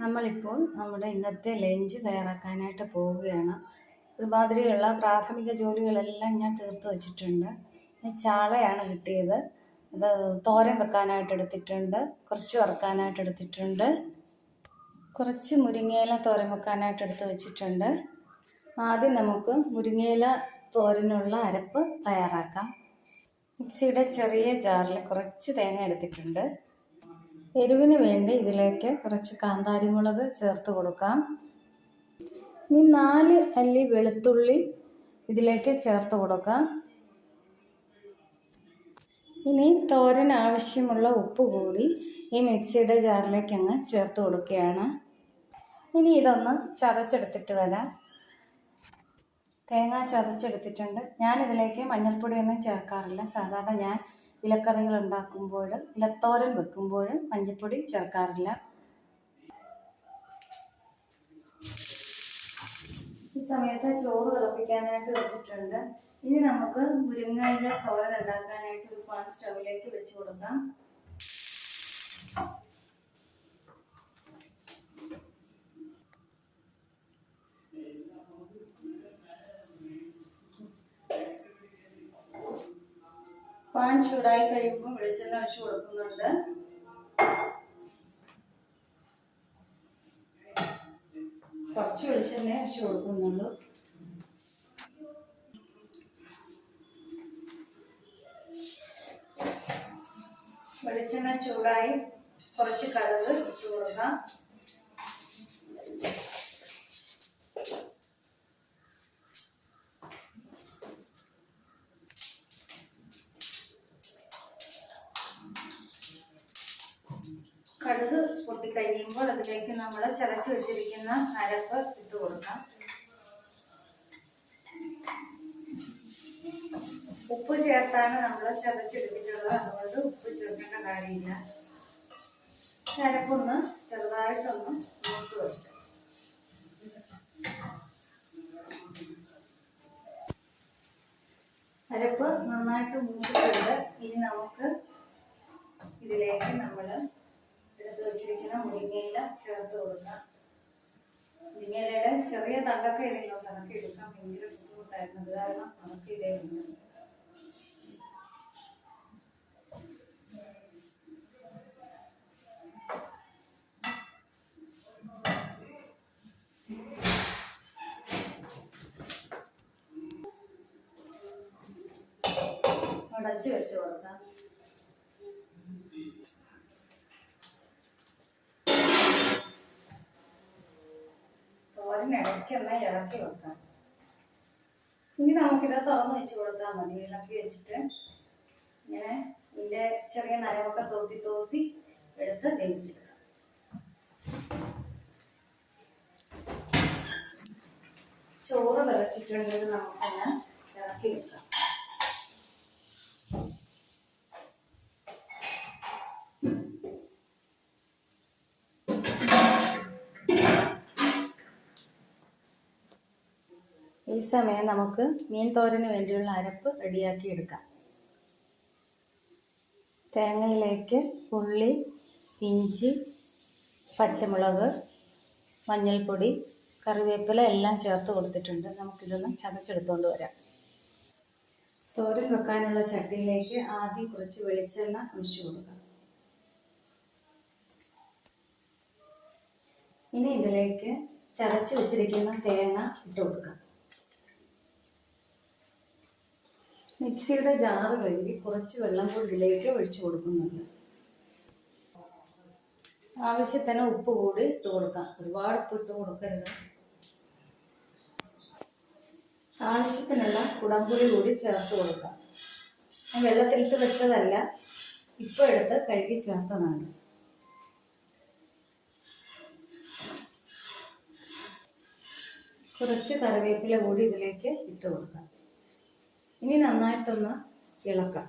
നമ്മളിപ്പോൾ നമ്മുടെ ഇന്നത്തെ ലഞ്ച് തയ്യാറാക്കാനായിട്ട് പോവുകയാണ്. ഒരുമാതിരിയുള്ള പ്രാഥമിക ജോലികളെല്ലാം ഞാൻ തീർത്ത് വച്ചിട്ടുണ്ട്. ചാളയാണ് കിട്ടിയത്. അത് തോരൻ വെക്കാനായിട്ട് എടുത്തിട്ടുണ്ട്, കുറച്ച് വറുക്കാനായിട്ട് എടുത്തിട്ടുണ്ട്, കുറച്ച് മുരിങ്ങയില തോരൻ വെക്കാനായിട്ട് എടുത്ത് വെച്ചിട്ടുണ്ട്. ആദ്യം നമുക്ക് മുരിങ്ങയില തോരനുള്ള അരപ്പ് തയ്യാറാക്കാം. മിക്സിയുടെ ചെറിയ ജാറിൽ കുറച്ച് തേങ്ങ എടുത്തിട്ടുണ്ട്. എരിവിന് വേണ്ടി ഇതിലേക്ക് കുറച്ച് കാന്താരിമുളക് ചേർത്ത് കൊടുക്കാം. ഇനി 4 അല്ലി വെളുത്തുള്ളി ഇതിലേക്ക് ചേർത്ത് കൊടുക്കാം. ഇനി തോരൻ ആവശ്യമുള്ള ഉപ്പ് കൂടി ഈ മിക്സിയുടെ ജാറിലേക്ക് അങ്ങ് ചേർത്ത് കൊടുക്കുകയാണ്. ഇനി ഇതൊന്ന് ചതച്ചെടുത്തിട്ട് വരാം. തേങ്ങ ചതച്ചെടുത്തിട്ടുണ്ട്. ഞാനിതിലേക്ക് മഞ്ഞൾപ്പൊടിയൊന്നും ചേർക്കാറില്ല. സാധാരണ ഞാൻ ഇലക്കറികൾ ഉണ്ടാക്കുമ്പോൾ, ഇലത്തോരൻ വെക്കുമ്പോൾ മഞ്ഞൾപ്പൊടി ചേർക്കാറില്ല. ഈ സമയത്ത് ചോറ് തിളപ്പിക്കാനായിട്ട് വെച്ചിട്ടുണ്ട്. ഇനി നമുക്ക് മുരിങ്ങയില തോരൻ ഉണ്ടാക്കാനായിട്ട് ഒരു പാൻ സ്റ്റൗവിലേക്ക് വെച്ച് കൊടുക്കാം. പാൻ ചൂടായി കഴിയുമ്പോൾ വെളിച്ചെണ്ണ ഒഴിച്ച് കൊടുക്കുന്നുണ്ട്. കുറച്ച് വെളിച്ചെണ്ണ ഒഴിച്ച് കൊടുക്കുന്നുള്ളൂ. വെളിച്ചെണ്ണ ചൂടായി കുറച്ച് കടുക് ഇട്ട് കൊടുക്കാം. കടുക് പൊട്ടിക്കഴിയുമ്പോൾ അതിലേക്ക് നമ്മൾ ചതച്ച് വെച്ചിരിക്കുന്ന അരപ്പ് ഇട്ട് കൊടുക്കാം. ഉപ്പ് ചേർത്താണ് നമ്മൾ ചതച്ചെടുത്തിട്ടുള്ളത്, അതുകൊണ്ട് ഉപ്പ് ചേർക്കേണ്ട കാര്യമില്ല. അരപ്പൊന്ന് ചെറുതായിട്ടൊന്ന് മൂത്ത് വെച്ചു. അരപ്പ് നന്നായിട്ട് മൂത്തിട്ടുണ്ട്. ഇനി നമുക്ക് ഇതിലേക്ക് നമ്മൾ എടുത്ത് വെച്ചിരിക്കുന്ന മുരിങ്ങയില ചേർത്ത് കൊടുക്കാം. മുരിങ്ങയിലയുടെ ചെറിയ തണ്ടൊക്കെ ഇതിലോ കണക്കി എടുക്കാൻ ഭയങ്കര ബുദ്ധിമുട്ടായിരുന്നു. അത് കാരണം നമുക്ക് ഇതേ ഉണ്ട്. അടച്ച് വെച്ച് കൊടുക്കാം. ഇടയ്ക്കൊന്ന് ഇളക്കി വെക്കാം. ഇനി നമുക്കിത് തുറന്ന് വെച്ച് കൊടുത്താൽ മതി. ഇളക്കി വെച്ചിട്ട് ഇങ്ങനെ ഇതിൻ്റെ ചെറിയ നരമൊക്കെ തോത്തി തോത്തി എടുത്ത് വേവിച്ചെടുക്കാം. ചോറ് തിളച്ചിട്ടുണ്ടെങ്കിൽ നമുക്കൊന്ന് ഇളക്കി വെക്കാം. ഈ സമയം നമുക്ക് മീൻ തോരന് വേണ്ടിയുള്ള അരപ്പ് റെഡിയാക്കി എടുക്കാം. തേങ്ങയിലേക്ക് ഉള്ളി, ഇഞ്ചി, പച്ചമുളക്, മഞ്ഞൾപ്പൊടി, കറിവേപ്പില എല്ലാം ചേർത്ത് കൊടുത്തിട്ടുണ്ട്. നമുക്കിതൊന്ന് ചതച്ചെടുത്തുകൊണ്ട് വരാം. തോരൻ വെക്കാനുള്ള ചട്ടിയിലേക്ക് ആദ്യം കുറച്ച് വെളിച്ചെണ്ണ ഒഴിച്ചു കൊടുക്കാം. ഇനി ഇതിലേക്ക് ചതച്ച് വെച്ചിരിക്കുന്ന തേങ്ങ ഇട്ട് കൊടുക്കാം. മിക്സിയുടെ ജാറ് കഴുകി കുറച്ച് വെള്ളം കൂടി ഇതിലേക്ക് ഒഴിച്ചു കൊടുക്കുന്നുണ്ട്. ആവശ്യത്തിന് ഉപ്പ് കൂടി ഇട്ട് കൊടുക്കാം. ഒരുപാട് ഉപ്പ് ഇട്ട് കൊടുക്കരുത്. ആവശ്യത്തിനുള്ള കുടംപുളി കൂടി ചേർത്ത് കൊടുക്കാം. വെള്ളത്തിലിട്ട് വെച്ചതല്ല, ഇപ്പം എടുത്ത് കഴുകി ചേർത്തതാണ്. കുറച്ച് കറിവേപ്പില കൂടി ഇതിലേക്ക് ഇട്ട് കൊടുക്കാം. ഇനി നന്നായിട്ടൊന്ന് ഇളക്കാം.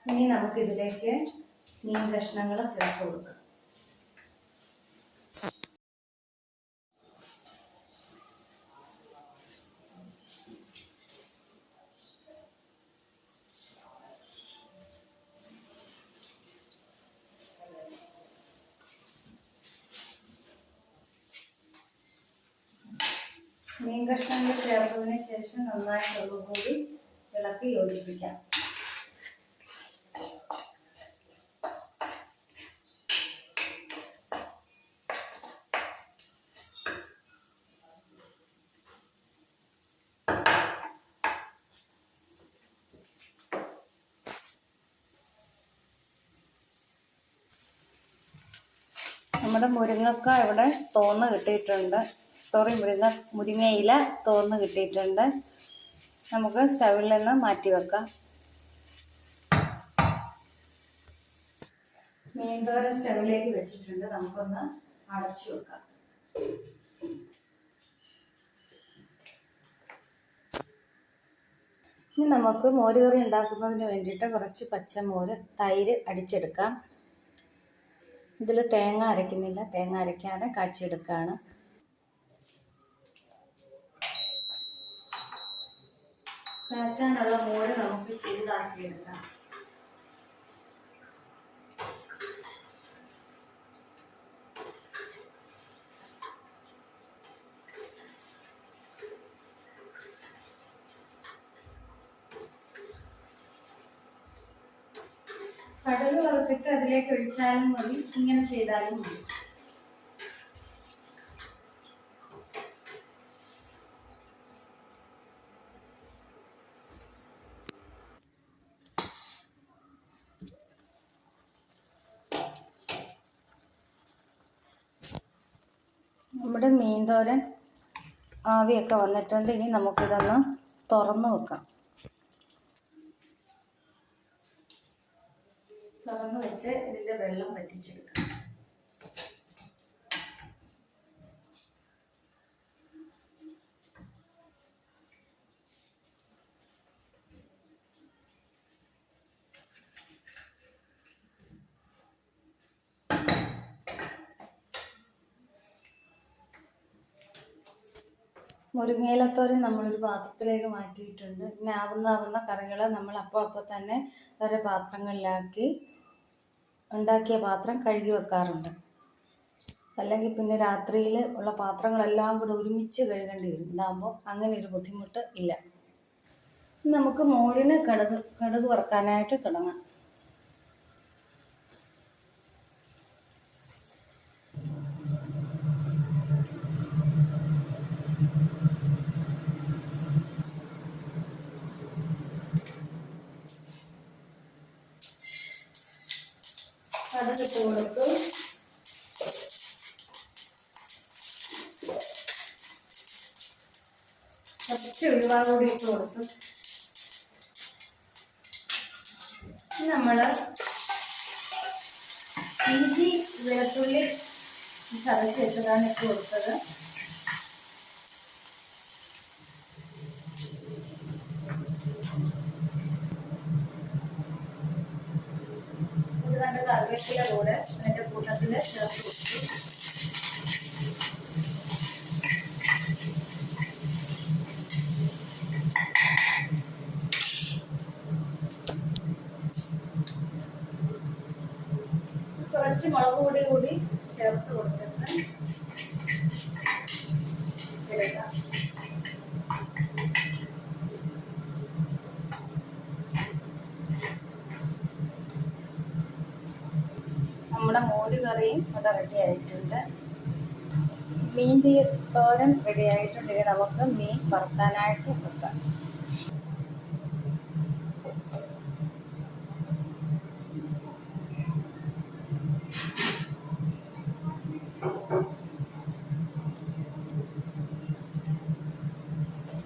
ഇനി നമുക്കിതിലേക്ക് മീൻ കഷ്ണങ്ങൾ ചേർത്ത് കൊടുക്കാം. മീൻ കഷ്ണങ്ങൾ ചേർത്തതിന് ശേഷം നന്നായിട്ട് ഒന്നുകൂടി ഇളക്കി യോജിപ്പിക്കാം. നമ്മുടെ മുരിങ്ങക്ക ഇവിടെ തോന്ന് കിട്ടിയിട്ടുണ്ട്. മുരിങ്ങയില തോന്ന് കിട്ടിയിട്ടുണ്ട്. നമുക്ക് സ്റ്റവിൽ നിന്ന് മാറ്റി വെക്കാം. മീൻതോരൻ സ്റ്റവിലേക്ക് വെച്ചിട്ടുണ്ട്. നമുക്കൊന്ന് അടച്ചു വെക്കാം. ഇനി നമുക്ക് മോരുകറി ഉണ്ടാക്കുന്നതിന് വേണ്ടിയിട്ട് കുറച്ച് പച്ചമോര്, തൈര് അടിച്ചെടുക്കാം. ഇതിൽ തേങ്ങ അരയ്ക്കുന്നില്ല, തേങ്ങ അരയ്ക്കാതെ കാച്ചിയെടുക്കുകയാണ്. കാച്ചാനുള്ള മോര് നമുക്ക് ചൂടാക്കിയെടുക്കാം. കടുക് വറുത്തിട്ട് അതിലേക്ക് ഒഴിച്ചാലും മതി, ഇങ്ങനെ ചെയ്താലും മതി. നമ്മുടെ മീൻതോരൻ ആവിയൊക്കെ വന്നിട്ടുണ്ട്. ഇനി നമുക്കിതൊന്ന് തുറന്നു വെക്കാം. തുറന്നു വെച്ച് ഇതിൻ്റെ വെള്ളം വറ്റിച്ചെടുക്കാം. മുരിങ്ങയിലത്തോരൻ നമ്മളൊരു പാത്രത്തിലേക്ക് മാറ്റിയിട്ടുണ്ട്. പിന്നെ ആവുന്ന കറികൾ നമ്മൾ അപ്പോൾ തന്നെ വേറെ പാത്രങ്ങളിലാക്കി ഉണ്ടാക്കിയ പാത്രം കഴുകി വെക്കാറുണ്ട്. അല്ലെങ്കിൽ പിന്നെ രാത്രിയിൽ ഉള്ള പാത്രങ്ങളെല്ലാം കൂടെ ഒരുമിച്ച് കഴുകേണ്ടി വരും. ഇതാകുമ്പോൾ അങ്ങനെ ഒരു ബുദ്ധിമുട്ട് ഇല്ല. നമുക്ക് മോരിന് കടുക് വറുക്കാനായിട്ട് തുടങ്ങാം. കടുകിട്ട് കൊടുത്തു. കുറച്ച് ഉലുവ കൂടി ഇട്ട് കൊടുത്തു. നമ്മൾ ഇഞ്ചി വെളുത്തുള്ളി ചതച്ച് വെച്ചതാണ് ഇട്ട് കൊടുത്തത്. കറിവേപ്പില കൂടെ അതിൻ്റെ കൂട്ടത്തിൽ ചേർത്ത് കൊടുത്തു. കുറച്ച് മുളക് പൊടി കൂടി ചേർത്ത് കൊടുത്തിട്ട് എടുക്കാം. നമ്മുടെ മോര് കറിയും ഇവിടെ റെഡി ആയിട്ടുണ്ട്. മീൻ തോരൻ റെഡി ആയിട്ടുണ്ടെങ്കിൽ നമുക്ക് മീൻ വറുക്കാനായിട്ട് വെക്കാം.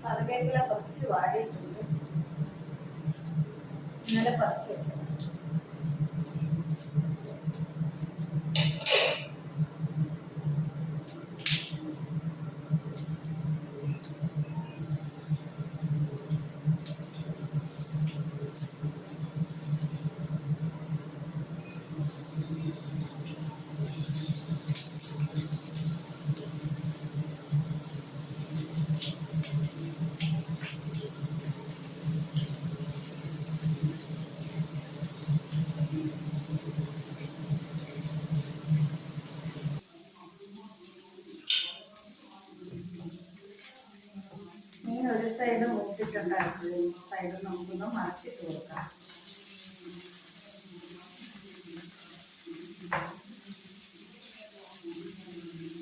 കറിവേപ്പില കുറച്ച് വാടിയിട്ടുണ്ട്. ഇന്നലെ പറിച്ച് വെച്ചത്. സൈഡ് മൂത്തിട്ടുണ്ടായിരുന്നു, സൈഡ് നമുക്കൊന്ന് മറിച്ചിട്ട് കൊടുക്കാം.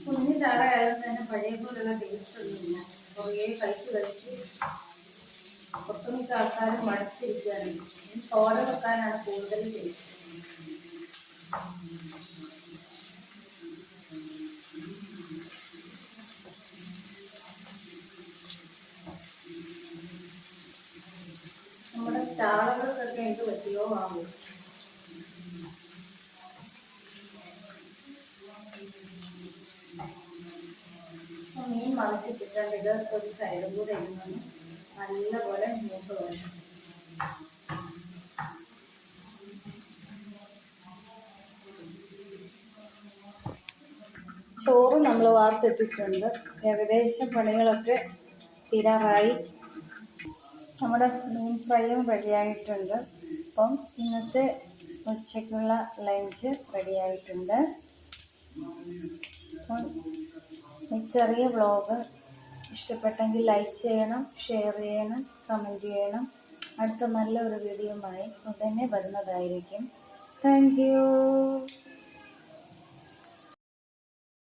കുഞ്ഞു ചാടയായാലും തന്നെ പഴയ പോലുള്ള ടേസ്റ്റ് ഒന്നുമില്ല. കുറേ കഴിച്ച് ഒട്ടുമിക്ക ആൾക്കാരും മടുത്തിരിക്കുകയാണ്. തോര വെക്കാനാണ് കൂടുതൽ ടേസ്റ്റ്. നമ്മുടെ ചാളകൾക്കൊക്കെ എന്ത് പറ്റിയോ ആവും. മീൻ മറിച്ചിട്ടിട്ടുണ്ട്. ഇത് ഒരു സൈഡും കൂടെ ഇരുന്നു നല്ലപോലെ മൂത്ത് വരും. ചോറ് നമ്മൾ വാർത്തെത്തിയിട്ടുണ്ട്. ഏകദേശം പണികളൊക്കെ തീരാറായി. നമ്മുടെ മീൻ ഫ്രൈയും റെഡിയായിട്ടുണ്ട്. അപ്പം ഇന്നത്തെ ഉച്ചയ്ക്കുള്ള ലഞ്ച് റെഡിയായിട്ടുണ്ട്. ഈ ചെറിയ വ്ളോഗ് ഇഷ്ടപ്പെട്ടെങ്കിൽ ലൈക്ക് ചെയ്യണം, ഷെയർ ചെയ്യണം, കമൻറ്റ് ചെയ്യണം. അടുത്ത നല്ലൊരു വീഡിയോയുമായി ഉടനെ വരുന്നതായിരിക്കും. Thank you.